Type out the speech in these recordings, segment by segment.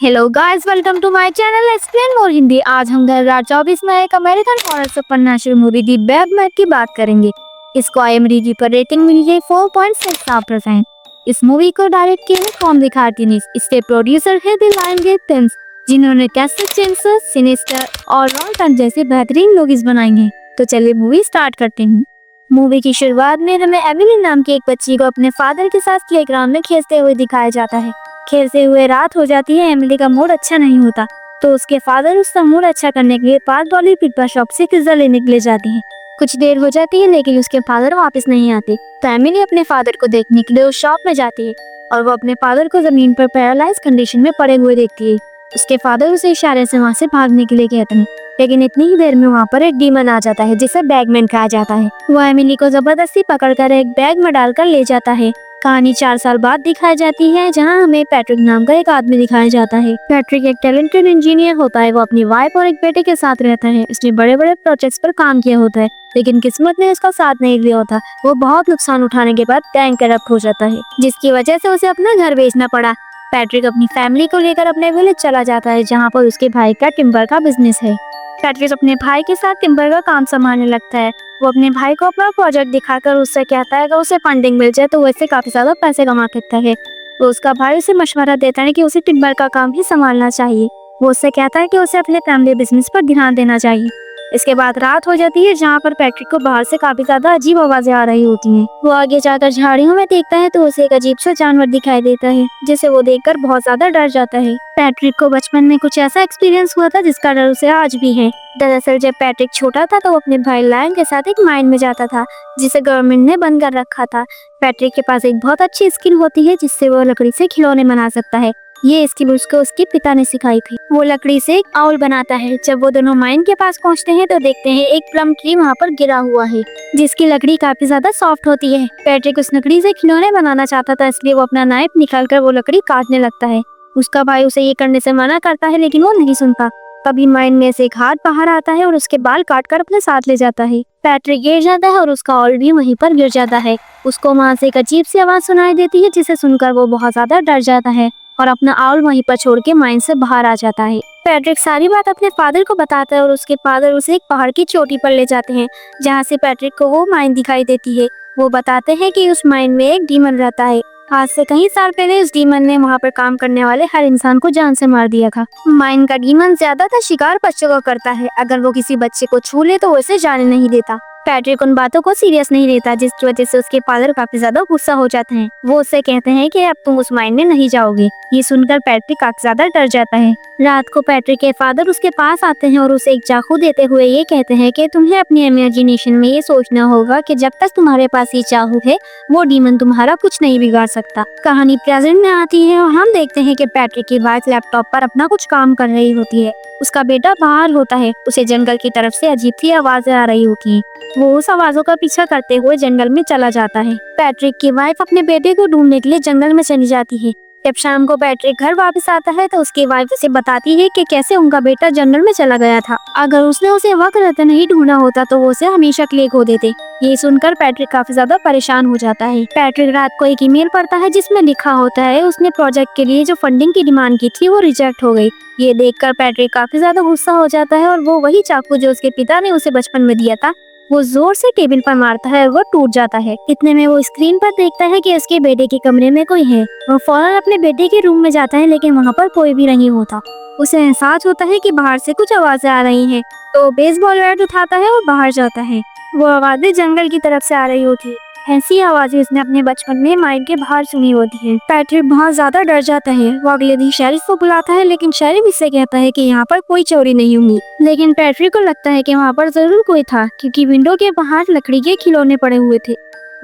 Hello guys, welcome to my channel explain more Hindi. आज हम 2024 में एक American horror supernatural movie the Bagman की बात करेंगे। इसको IMDb पर रेटिंग मिली है 4.6%। इस मूवी को डायरेक्ट किया है टॉम डिकार्टिनिस। इसके प्रोड्यूसर है द लायनगेट फिल्म्स, जिन्होंने कैसेट चेंसर, सिनिस्टर और रॉन्टन जैसे बेहतरीन लोगोस बनाई हैं। तो चलिए मूवी स्टार्ट करते हैं। मूवी की शुरुआत में हमें एमिली नाम की एक बच्ची को अपने फादर के साथ प्लेग्राउंड में खेलते हुए दिखाया जाता है। खेलते हुए रात हो जाती है। एमिली का मूड अच्छा नहीं होता, तो उसके फादर उसका मूड अच्छा करने के लिए पास वाली पिज्जा शॉप से पिज्जा लेने के लिए जाते हैं। कुछ देर हो जाती है लेकिन उसके फादर वापस नहीं आते, तो एमिली अपने फादर को देखने के लिए उस शॉप में जाती है और वो अपने फादर को जमीन पर पैरालाइज कंडीशन में पड़े हुए देखती है। उसके फादर उसे इशारे से वहाँ से भागने के लिए कहते हैं, लेकिन इतनी ही देर में वहाँ पर एक डीमन आ जाता है जिसे बैगमैन कहा जाता है। वो एमिली को जबरदस्ती पकड़कर एक बैग में डालकर ले जाता है। कहानी 4 साल बाद दिखाई जाती है, जहां हमें पैट्रिक नाम का एक आदमी दिखाया जाता है। पैट्रिक एक टैलेंटेड इंजीनियर होता है। वो अपनी वाइफ और एक बेटे के साथ रहता है। उसने बड़े बड़े प्रोजेक्ट्स पर काम किया होता है, लेकिन किस्मत ने उसका साथ नहीं दिया होता। वो बहुत नुकसान उठाने के बाद बैंक करप्ट हो जाता है, जिसकी वजह से उसे अपना घर बेचना पड़ा। पैट्रिक अपनी फैमिली को लेकर अपने विलेज चला जाता है, जहाँ पर उसके भाई का टिम्बर का बिजनेस है। पैट्रिक अपने भाई के साथ टिम्बर का काम संभालने लगता है। वो अपने भाई को अपना प्रोजेक्ट दिखाकर उससे कहता है कि उसे फंडिंग मिल जाए तो वो इससे काफी ज्यादा पैसे कमा सकता है। वो उसका भाई उसे मशवरा देता है कि उसे टिम्बर का काम ही संभालना चाहिए। वो उससे कहता है कि उसे अपने फैमिली बिजनेस पर ध्यान देना चाहिए। इसके बाद रात हो जाती है, जहाँ पर पैट्रिक को बाहर से काफी ज्यादा अजीब आवाजें आ रही होती हैं। वो आगे जाकर झाड़ियों में देखता है तो उसे एक अजीब सा जानवर दिखाई देता है, जिसे वो देखकर बहुत ज्यादा डर जाता है। पैट्रिक को बचपन में कुछ ऐसा एक्सपीरियंस हुआ था जिसका डर उसे आज भी है। दरअसल जब पैट्रिक छोटा था तो वो अपने भाई लायन के साथ एक माइन में जाता था, जिसे गवर्नमेंट ने बंद कर रखा था। पैट्रिक के पास एक बहुत अच्छी स्किल होती है, जिससे वो लकड़ी से खिलौने बना सकता है। ये स्किल उसको उसके पिता ने सिखाई थी। वो लकड़ी से एक आउल बनाता है। जब वो दोनों माइन के पास पहुंचते हैं तो देखते हैं एक प्लम ट्री वहाँ पर गिरा हुआ है, जिसकी लकड़ी काफी ज्यादा सॉफ्ट होती है। पैट्रिक उस लकड़ी से खिलौने बनाना चाहता था, इसलिए वो अपना नाइफ निकालकर वो लकड़ी काटने लगता है। उसका भाई उसे ये करने से मना करता है, लेकिन वो नहीं सुनता। तभी माइन में से एक हाथ बाहर आता है और उसके बाल काटकर अपने साथ ले जाता है। पैट्रिक गिर जाता है और उसका ऑल भी वहीं पर गिर जाता है। उसको वहाँ से एक अजीब सी आवाज सुनाई देती है, जिसे सुनकर वो बहुत ज्यादा डर जाता है और अपना आउल वहीं पर छोड़ के माइन से बाहर आ जाता है। पैट्रिक सारी बात अपने फादर को बताता है और उसके फादर उसे एक पहाड़ की चोटी पर ले जाते हैं, जहाँ से पैट्रिक को वो माइन दिखाई देती है। वो बताते हैं कि उस माइन में एक डीमन रहता है। आज से कई साल पहले उस डीमन ने वहाँ पर काम करने वाले हर इंसान को जान से मार दिया था। माइन का डीमन ज्यादातर शिकार बच्चों को करता है। अगर वो किसी बच्चे को छू ले तो वो उसे जाने नहीं देता। पैट्रिक उन बातों को सीरियस नहीं लेता, जिसकी वजह से उसके फादर काफी ज्यादा गुस्सा हो जाते हैं। वो उससे कहते हैं कि अब तुम उस माइन में नहीं जाओगे। ये सुनकर पैट्रिक काफी ज्यादा डर जाता है। रात को पैट्रिक के फादर उसके पास आते हैं और उसे एक चाकू देते हुए ये कहते हैं कि तुम्हें अपनी इमेजिनेशन में ये सोचना होगा कि जब तक तुम्हारे पास ये चाकू है, वो डीमन तुम्हारा कुछ नहीं बिगाड़ सकता। कहानी प्रेजेंट में आती है और हम देखते हैं कि पैट्रिक की वाइफ लैपटॉप पर अपना कुछ काम कर रही होती है। उसका बेटा बाहर होता है। उसे जंगल की तरफ से अजीब सी आवाजें आ रही होती हैं। वो उस आवाजों का पीछा करते हुए जंगल में चला जाता है। पैट्रिक की वाइफ अपने बेटे को ढूंढने के लिए जंगल में चली जाती है। जब शाम को पैट्रिक घर वापस आता है तो उसकी वाइफ उसे बताती है कि कैसे उनका बेटा जंगल में चला गया था। अगर उसने उसे वक्त रहते नहीं ढूंढा होता तो वो उसे हमेशा के लिए खो देते। ये सुनकर पैट्रिक काफी ज्यादा परेशान हो जाता है। पैट्रिक रात को एक ईमेल पढ़ता है, जिसमें लिखा होता है उसने प्रोजेक्ट के लिए जो फंडिंग की डिमांड की थी वो रिजेक्ट हो गई। ये देखकर पैट्रिक काफी ज्यादा गुस्सा हो जाता है और वो वही चाकू जो उसके पिता ने उसे बचपन में दिया था, वो जोर से टेबल पर मारता है और वो टूट जाता है। इतने में वो स्क्रीन पर देखता है कि उसके बेटे के कमरे में कोई है। वो फौरन अपने बेटे के रूम में जाता है, लेकिन वहाँ पर कोई भी नहीं होता। उसे एहसास होता है कि बाहर से कुछ आवाजें आ रही हैं, तो बेसबॉल बैट उठाता है और बाहर जाता है। वो आवाजें जंगल की तरफ से आ रही होती है। ऐसी आवाजें उसने अपने बचपन में माइन के बाहर सुनी होती है। पैट्रिक बहुत ज्यादा डर जाता है। वो अगले दिन शेरिफ को बुलाता है, लेकिन शेरिफ इससे कहता है कि यहाँ पर कोई चोरी नहीं हुई। लेकिन पैट्रिक को लगता है कि वहाँ पर जरूर कोई था, क्योंकि विंडो के बाहर लकड़ी के खिलौने पड़े हुए थे।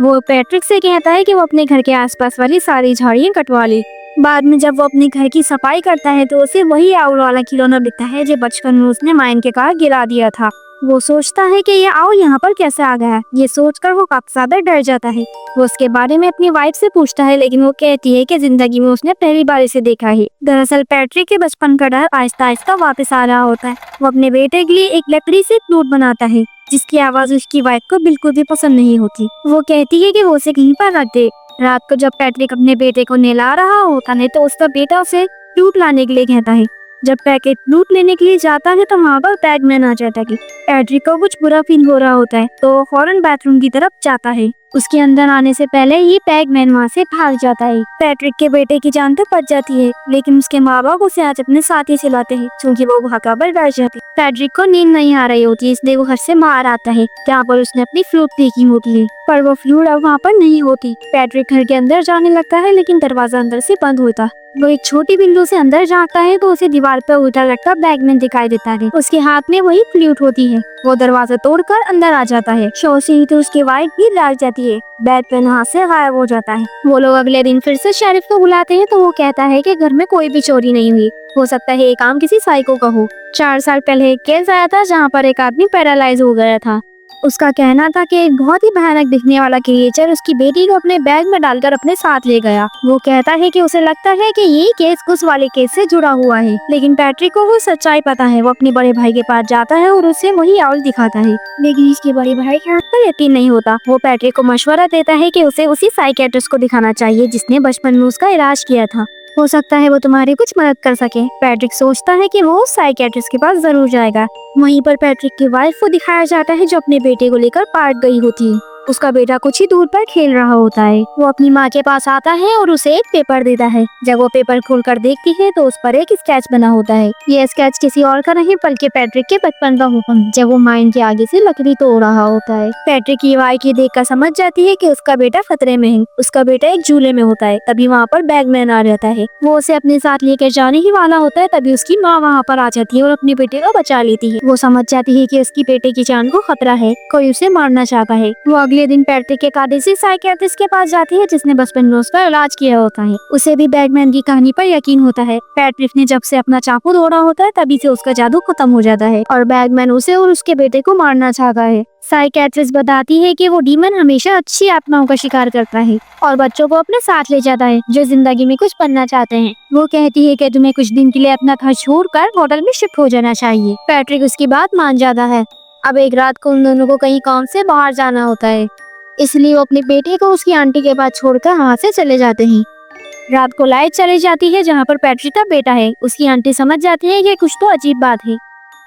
वो पैट्रिक से कहता है कि वो अपने घर के आसपास वाली सारी झाड़ियाँ कटवा ले। बाद में जब वो अपने घर की सफाई करता है तो उसे वही आउल वाला खिलौना दिखता है जो बचपन में उसने माइन के पास गिरा दिया था। वो सोचता है कि ये आउल यहाँ पर कैसे आ गया। ये सोचकर वो काफी ज्यादा डर जाता है। वो उसके बारे में अपनी वाइफ से पूछता है, लेकिन वो कहती है कि जिंदगी में उसने पहली बार इसे देखा है। दरअसल पैट्रिक के बचपन का डर आहिस्ता आहिस्ता वापस आ रहा होता है। वो अपने बेटे के लिए एक लकड़ी से फ्लूट बनाता है, जिसकी आवाज उसकी वाइफ को बिल्कुल भी पसंद नहीं होती। वो कहती है कि वो उसे कहीं पर रख दे। रात को जब पैट्रिक अपने बेटे को नहला रहा होता है तो उसका बेटा उसे फ्लूट लाने के लिए कहता है। जब पैकेट फ्लूट लेने के लिए जाता है तो वहाँ पर बैगमैन आ जाता है। पैट्रिक को कुछ बुरा फील हो रहा होता है तो फौरन बाथरूम की तरफ जाता है। उसके अंदर आने से पहले ही बैगमैन वहाँ से भाग जाता है। पैट्रिक के बेटे की जान तो बच जाती है, लेकिन उसके माँ बाप उसे आज अपने साथ ही सिलाते हैं क्योंकि वो भागा पर बैठ जाती है। पैट्रिक को नींद नहीं आ रही होती, इसलिए वो घर से बाहर आता है जहाँ पर उसने अपनी फ्लूट देखी होती है, पर वो फ्लूट अब वहाँ पर नहीं होती। पैट्रिक घर के अंदर जाने लगता है लेकिन दरवाजा अंदर से बंद होता है। वो एक छोटी विंडो से अंदर जाता है तो उसे दीवार पर उल्टा लटका बैगमैन दिखाई देता है। उसके हाथ में वही फ्लूट होती है। वो दरवाजा तोड़कर अंदर आ जाता है। शो से ही तो उसकी वाइफ भी लाग जाती है। बैगमैन वहाँ से गायब हो जाता है। वो लोग अगले दिन फिर से शेरिफ को बुलाते हैं तो वो कहता है कि घर में कोई भी चोरी नहीं हुई, हो सकता है ये काम किसी साइको का हो। 4 साल पहले एक केस आया था जहाँ पर एक आदमी पैरालाइज हो गया था। उसका कहना था कि एक बहुत ही भयानक दिखने वाला क्रिएचर उसकी बेटी को अपने बैग में डालकर अपने साथ ले गया। वो कहता है कि उसे लगता है कि ये केस उस वाले केस से जुड़ा हुआ है, लेकिन पैट्रिक को वो सच्चाई पता है। वो अपने बड़े भाई के पास जाता है और उसे वही आउल दिखाता है, लेकिन इसके बड़े भाई के हाथ पर यकीन नहीं होता। वो पैट्रिक को मशवरा देता है कि उसे उसी साइकियाट्रिस्ट को दिखाना चाहिए जिसने बचपन में उसका इलाज किया था, हो सकता है वो तुम्हारी कुछ मदद कर सके। पैट्रिक सोचता है कि वो साइकियाट्रिस्ट के पास जरूर जाएगा। वहीं पर पैट्रिक की वाइफ को दिखाया जाता है जो अपने बेटे को लेकर पार्क गई होती है। उसका बेटा कुछ ही दूर पर खेल रहा होता है। वो अपनी माँ के पास आता है और उसे एक पेपर देता है। जब वो पेपर खोलकर देखती है तो उस पर एक स्केच बना होता है। ये स्केच किसी और का नहीं बल्कि पैट्रिक के बचपन का होता है, जब वो माइन के आगे से लकड़ी तोड़ रहा होता है। पैट्रिक की वाइफ ये देखकर समझ जाती है कि उसका बेटा खतरे में है। उसका बेटा एक झूले में होता है। तभी वहाँ पर बैगमैन आ जाता है। वो उसे अपने साथ लेकर जाने ही वाला होता है, तभी उसकी माँ वहाँ पर आ जाती है और अपने बेटे को बचा लेती है। वो समझ जाती है कि उसकी बेटे की जान को खतरा है, कोई उसे मारना चाहता है। वो अगले दिन पैट्रिक के कादिसी साइकियाट्रिस्ट के पास जाती है जिसने बचपन में उसका इलाज किया होता है। उसे भी बैगमैन की कहानी पर यकीन होता है। पैट्रिक ने जब से अपना चाकू तोड़ा होता है तभी से उसका जादू खत्म हो जाता है और बैगमैन उसे और उसके बेटे को मारना चाहता है। साइकियाट्रिस्ट बताती है कि वो डीमन हमेशा अच्छी आत्माओं का शिकार करता है और बच्चों को अपने साथ ले जाता है जो जिंदगी में कुछ बनना चाहते हैं। वो कहती है कि तुम्हें कुछ दिन के लिए अपना घर छोड़कर होटल में शिफ्ट हो जाना चाहिए। पैट्रिक उसकी बात मान जाता है। अब एक रात को उन दोनों को कहीं काम से बाहर जाना होता है, इसलिए वो अपने बेटे को उसकी आंटी के पास छोड़कर वहाँ से चले जाते हैं। रात को लाइट चली जाती है जहाँ पर पैट्रिक का बेटा है। उसकी आंटी समझ जाती है कि कुछ तो अजीब बात है।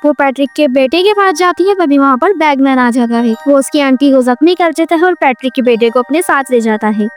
वो पैट्रिक के बेटे के पास जाती है, तभी वहाँ पर बैगमैन आ जाता है। वो उसकी आंटी को जख्मी कर देता है और पैट्रिक के बेटे को अपने साथ ले जाता है।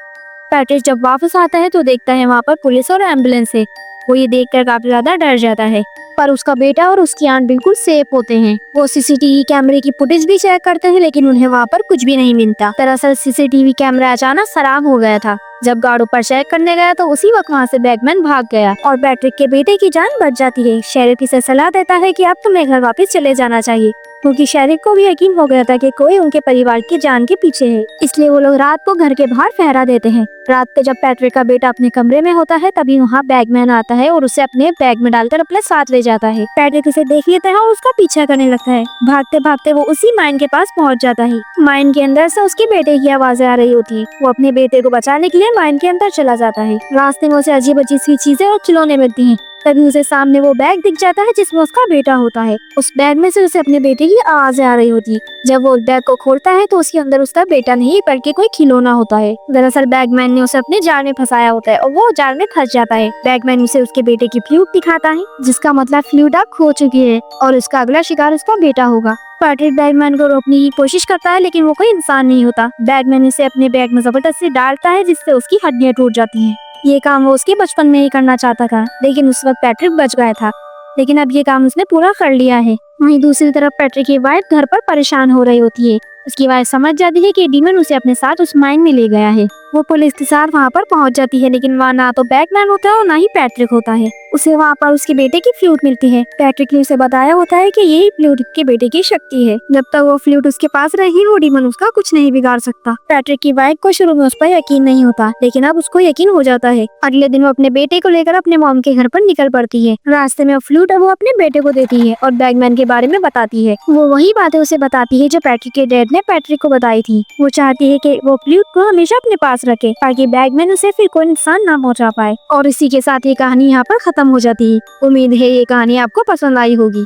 पैट्रिक जब वापस आता है तो देखता है वहाँ पर पुलिस और एम्बुलेंस है। वो ये देखकर काफी ज्यादा डर जाता है, पर उसका बेटा और उसकी आंट बिल्कुल सेफ होते हैं। वो सीसीटीवी कैमरे की फुटेज भी चेक करते हैं लेकिन उन्हें वहाँ पर कुछ भी नहीं मिलता। दरअसल सीसीटीवी कैमरा अचानक खराब हो गया था। जब गार्ड ऊपर चेक करने गया तो उसी वक्त वहाँ से बैगमैन भाग गया और पैट्रिक के बेटे की जान बच जाती है। शेरिफ इसे सलाह देता है कि अब तुम्हें घर वापस चले जाना चाहिए, क्योंकि शेरिफ को भी यकीन हो गया था कि कोई उनके परिवार की जान के पीछे है। इसलिए वो लोग रात को घर के बाहर पहरा देते हैं। रात को जब पैट्रिक का बेटा अपने कमरे में होता है तभी वहाँ बैगमैन आता है और उसे अपने बैग में डालकर अपने साथ ले जाता है। पैट्रिक उसे देख लेता है और उसका पीछा करने लगता है। भागते भागते वो उसी माइन के पास पहुँच जाता है। माइन के अंदर से उसके बेटे की आवाजें आ रही होती है। वो अपने बेटे को बचाने के लिए माइन के अंदर चला जाता है। रास्ते में उसे अजीब अजीब सी चीजें और खिलौने मिलती हैं। तभी उसे सामने वो बैग दिख जाता है जिसमें उसका बेटा होता है। उस बैग में से उसे अपने बेटे की आवाजें आ रही होती है। जब वो बैग को खोलता है तो उसके अंदर उसका बेटा नहीं बल्कि कोई खिलौना होता है। दरअसल बैगमैन ने उसे अपने जाल में फंसाया होता है और वो जाल में फंस जाता है। बैगमैन उसे उसके बेटे की फ्लूट दिखाता है, जिसका मतलब फ्लूट अब खो चुकी है और उसका अगला शिकार उसका बेटा होगा। पैट्रिक बैगमैन को रोकने की कोशिश करता है लेकिन वो कोई इंसान नहीं होता। बैगमैन उसे अपने बैग में जबरदस्ती डालता है जिससे उसकी हड्डियां टूट जाती हैं। ये काम वो उसके बचपन में ही करना चाहता था, लेकिन उस वक्त पैट्रिक बच गया था। लेकिन अब ये काम उसने पूरा कर लिया है। वहीं दूसरी तरफ पैट्रिक की वाइफ घर पर परेशान हो रही होती है। उसकी वाइफ समझ जाती है कि डीमन उसे अपने साथ उस माइन में ले गया है। वो पुलिस के साथ वहाँ पर पहुँच जाती है, लेकिन वहाँ ना तो बैगमैन होता है और ना ही पैट्रिक होता है। उसे वहाँ पर उसके बेटे की फ्लूट मिलती है। पैट्रिक ने उसे बताया होता है कि यही फ्लूट के बेटे की शक्ति है। जब तक वो फ्लूट उसके पास रहेगी वो डीमन उसका कुछ नहीं बिगाड़ सकता। पैट्रिक की वाइफ को शुरू में उस पर यकीन नहीं होता, लेकिन अब उसको यकीन हो जाता है। अगले दिन वो अपने बेटे को लेकर अपने मॉम के घर पर निकल पड़ती है। रास्ते में फ्लूट वो अपने बेटे को देती है और बैगमैन के बारे में बताती है। वो वही बातें उसे बताती है जो पैट्रिक के डैड ने पैट्रिक को बताई थी। वो चाहती है कि वो फ्लूट को हमेशा अपने पास रखे ताकि बैगमैन उसे फिर कोई नुकसान ना पहुंचा पाए। और इसी के साथ ये कहानी यहाँ पर खत्म हो जाती है। उम्मीद है ये कहानी आपको पसंद आई होगी।